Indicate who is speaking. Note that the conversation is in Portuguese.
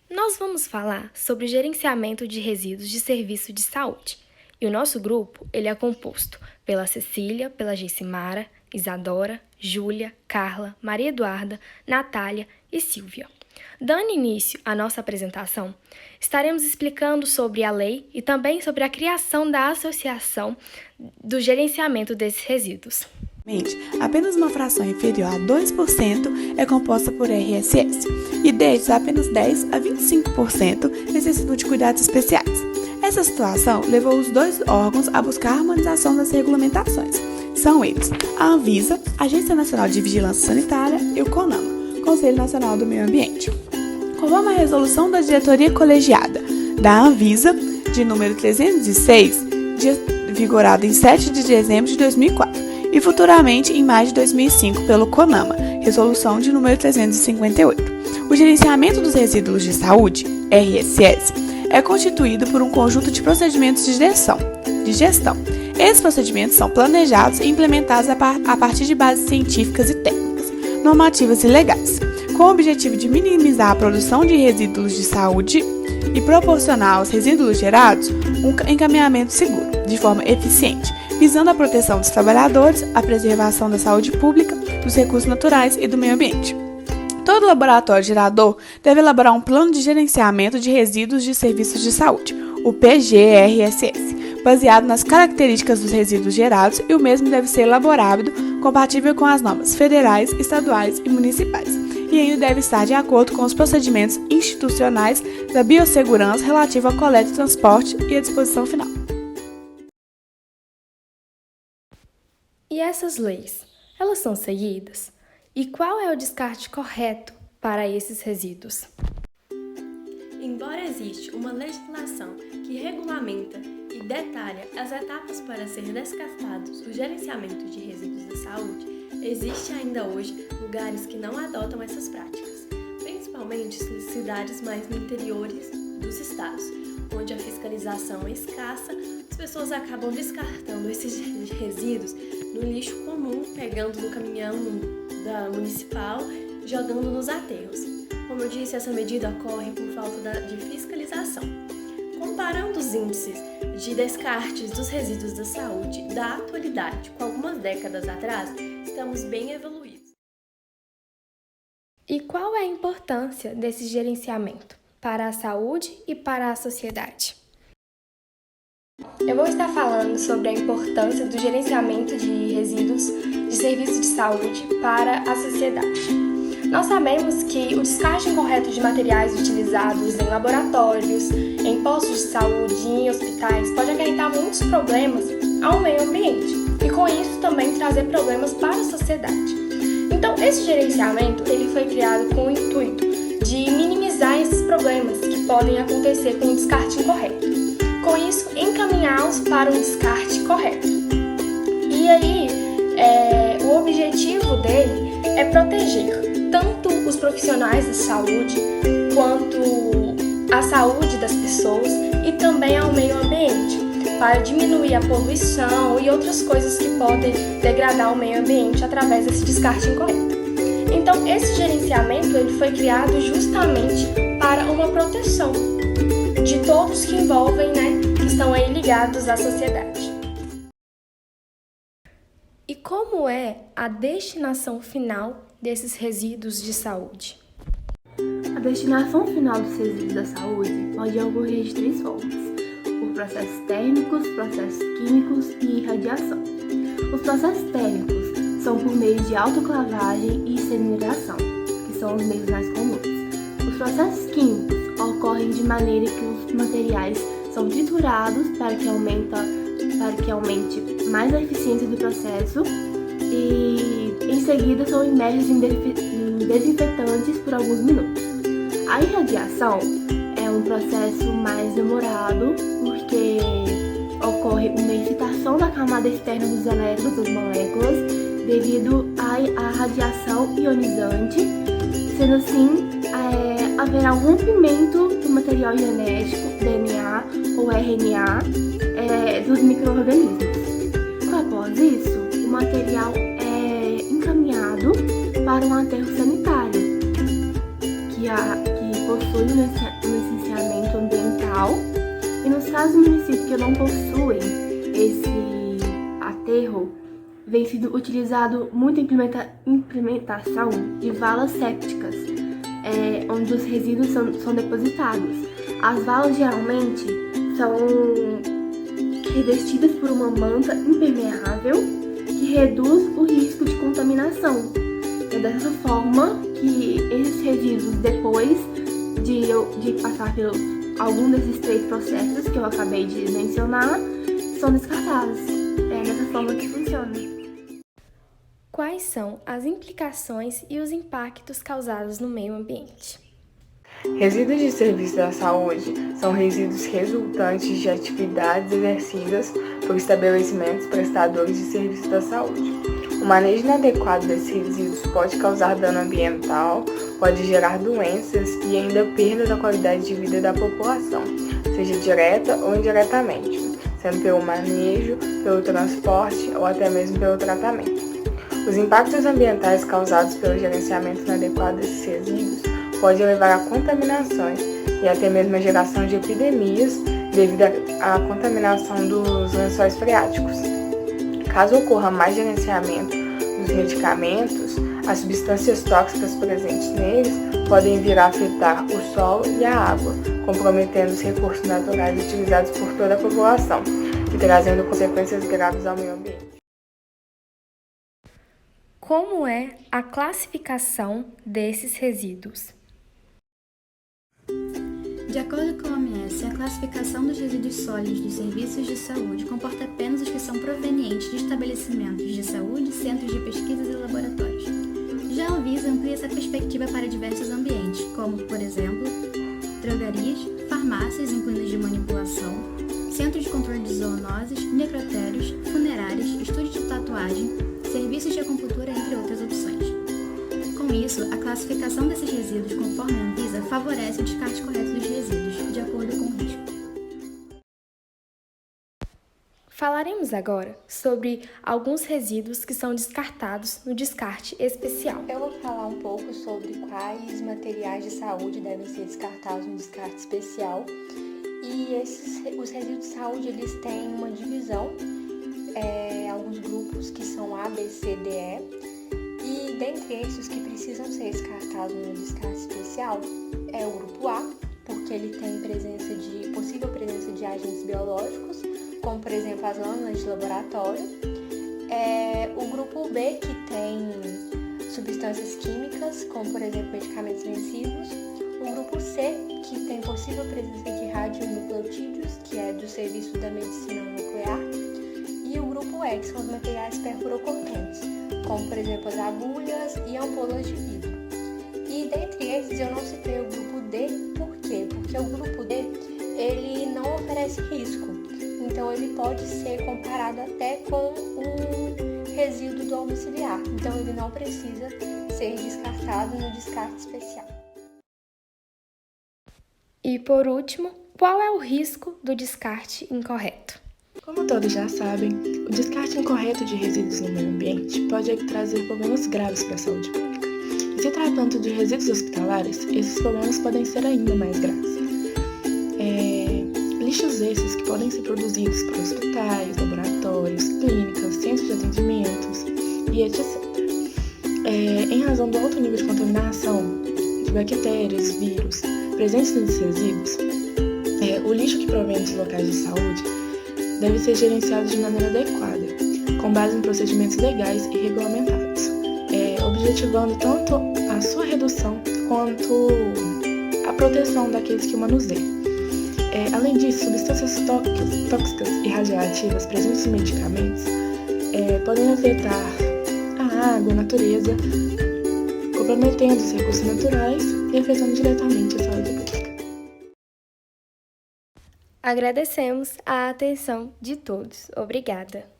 Speaker 1: Nós vamos falar sobre o gerenciamento de resíduos de serviço de saúde. E o nosso grupo, ele é composto pela Cecília, pela Geissimara, Isadora, Júlia, Carla, Maria Eduarda, Natália e Silvia. Dando início à nossa apresentação, estaremos explicando sobre a lei e também sobre a criação da Associação do Gerenciamento desses Resíduos.
Speaker 2: Apenas uma fração inferior a 2% é composta por RSS, e destes apenas 10 a 25% necessitam de cuidados especiais. Essa situação levou os dois órgãos a buscar a harmonização das regulamentações. São eles a Anvisa, Agência Nacional de Vigilância Sanitária, e o CONAMA, Conselho Nacional do Meio Ambiente. Conforme a resolução da diretoria colegiada da Anvisa, de número 306, vigorada em 7 de dezembro de 2004, e futuramente em maio de 2005 pelo CONAMA, resolução de número 358. O gerenciamento dos resíduos de saúde, RSS, é constituído por um conjunto de procedimentos de gestão. Esses procedimentos são planejados e implementados a partir de bases científicas e técnicas, normativas e legais, com o objetivo de minimizar a produção de resíduos de saúde e proporcionar aos resíduos gerados um encaminhamento seguro, de forma eficiente, visando a proteção dos trabalhadores, a preservação da saúde pública, dos recursos naturais e do meio ambiente. Todo laboratório gerador deve elaborar um plano de gerenciamento de resíduos de serviços de saúde, o PGRSS, baseado nas características dos resíduos gerados, e o mesmo deve ser elaborado compatível com as normas federais, estaduais e municipais, e ainda deve estar de acordo com os procedimentos institucionais da biossegurança relativo à coleta, transporte e à disposição final.
Speaker 1: E essas leis, elas são seguidas? E qual é o descarte correto para esses resíduos?
Speaker 3: Embora exista uma legislação que regulamenta e detalha as etapas para ser descartados o gerenciamento de resíduos da saúde, existe ainda hoje lugares que não adotam essas práticas, principalmente cidades mais no interiores dos estados, onde a fiscalização é escassa. As pessoas acabam descartando esses resíduos no lixo comum, pegando no caminhão da municipal, jogando nos aterros. Como eu disse, essa medida ocorre por falta de fiscalização. Comparando os índices de descartes dos resíduos da saúde da atualidade com algumas décadas atrás, estamos bem evoluídos.
Speaker 1: E qual é a importância desse gerenciamento para a saúde e para a sociedade? Eu vou estar falando sobre a importância do gerenciamento de resíduos de serviços de saúde para a sociedade. Nós sabemos que o descarte incorreto de materiais utilizados em laboratórios, em postos de saúde e em hospitais pode acarretar muitos problemas ao meio ambiente e com isso também trazer problemas para a sociedade. Então, esse gerenciamento ele foi criado com o intuito de minimizar esses problemas que podem acontecer com o descarte incorreto. Com isso, encaminhá-los para um descarte correto. E aí, o objetivo dele é proteger tanto os profissionais da saúde, quanto a saúde das pessoas e também ao meio ambiente, para diminuir a poluição e outras coisas que podem degradar o meio ambiente através desse descarte incorreto. Então, esse gerenciamento ele foi criado justamente para uma proteção de todos que envolvem, que estão aí ligados à sociedade. E como é a destinação final desses resíduos de saúde?
Speaker 4: A destinação final dos resíduos da saúde pode ocorrer de 3 formas: por processos térmicos, processos químicos e radiação. Os processos térmicos são por meio de autoclavagem e incineração, que são os meios mais comuns. Os processos químicos ocorrem de maneira que os materiais são triturados para que aumente mais a eficiência do processo e em seguida são imersos em desinfetantes por alguns minutos. A irradiação é um processo mais demorado porque ocorre uma excitação da camada externa dos elétrons das moléculas devido à radiação ionizante. Sendo assim, haverá um rompimento do material genético, DNA ou RNA, dos micro-organismos. Após isso, o material é encaminhado para um aterro sanitário, que possuem um licenciamento ambiental, e nos casos de municípios que não possuem esse aterro, vem sido utilizado muito a implementação de valas sépticas, onde os resíduos são depositados. As valas geralmente são revestidas por uma manta impermeável que reduz o risco de contaminação. É dessa forma que esses resíduos, depois de passar por algum desses 3 processos que eu acabei de mencionar, são descartados. É dessa forma que funciona.
Speaker 1: Quais são as implicações e os impactos causados no meio ambiente?
Speaker 2: Resíduos de serviço da saúde são resíduos resultantes de atividades exercidas por estabelecimentos prestadores de serviço da saúde. O manejo inadequado desses resíduos pode causar dano ambiental, pode gerar doenças e ainda perda da qualidade de vida da população, seja direta ou indiretamente, sendo pelo manejo, pelo transporte ou até mesmo pelo tratamento. Os impactos ambientais causados pelo gerenciamento inadequado desses resíduos pode levar a contaminações e até mesmo a geração de epidemias devido à contaminação dos lençóis freáticos. Caso ocorra mais gerenciamento dos medicamentos, as substâncias tóxicas presentes neles podem vir a afetar o solo e a água, comprometendo os recursos naturais utilizados por toda a população e trazendo consequências graves ao meio ambiente.
Speaker 1: Como é a classificação desses resíduos?
Speaker 5: De acordo com a OMS, a classificação dos resíduos sólidos dos serviços de saúde comporta apenas os que são provenientes de estabelecimentos de saúde, centros de pesquisas e laboratórios. Já a Anvisa amplia essa perspectiva para diversos ambientes, como, por exemplo, drogarias, farmácias, incluindo de manipulação, centros de controle de zoonoses, necrotérios, funerárias, estúdios de tatuagem, serviços de acupuntura, entre outras opções. Com isso, a classificação desses resíduos conforme a Anvisa favorece o descarte correto dos resíduos, de acordo com o risco.
Speaker 1: Falaremos agora sobre alguns resíduos que são descartados no descarte especial.
Speaker 6: Eu vou falar um pouco sobre quais materiais de saúde devem ser descartados no descarte especial. E os resíduos de saúde, eles têm uma divisão, alguns grupos que são A, B, C, D, E. E dentre esses, os que precisam ser descartados no descarte especial é o grupo A, porque ele tem possível presença de agentes biológicos, como por exemplo as lâminas de laboratório. O grupo B, que tem substâncias químicas, como por exemplo medicamentos vencidos. O grupo C, que tem possível presença de radionucleotídeos, que é do serviço da medicina nuclear. E o grupo E, que são os materiais perfluorocortantes, como por exemplo as agulhas e ampolas de vidro. E dentre esses eu não citei o grupo D, por quê? Porque o grupo D, ele não oferece risco, então ele pode ser comparado até com um resíduo domiciliar, então ele não precisa ser descartado no descarte especial.
Speaker 1: E por último, qual é o risco do descarte incorreto?
Speaker 2: Como todos já sabem, o descarte incorreto de resíduos no meio ambiente pode trazer problemas graves para a saúde pública. E se tratando de resíduos hospitalares, esses problemas podem ser ainda mais graves. Lixos esses que podem ser produzidos por hospitais, laboratórios, clínicas, centros de atendimentos e etc. Em razão do alto nível de contaminação de bactérias, vírus presentes nesses resíduos, o lixo que provém dos locais de saúde deve ser gerenciado de maneira adequada, com base em procedimentos legais e regulamentados, objetivando tanto a sua redução quanto a proteção daqueles que o manuseiam. Além disso, substâncias tóxicas e radioativas presentes nos medicamentos podem afetar a água, a natureza, comprometendo os recursos naturais e afetando diretamente a saúde pública.
Speaker 1: Agradecemos a atenção de todos. Obrigada.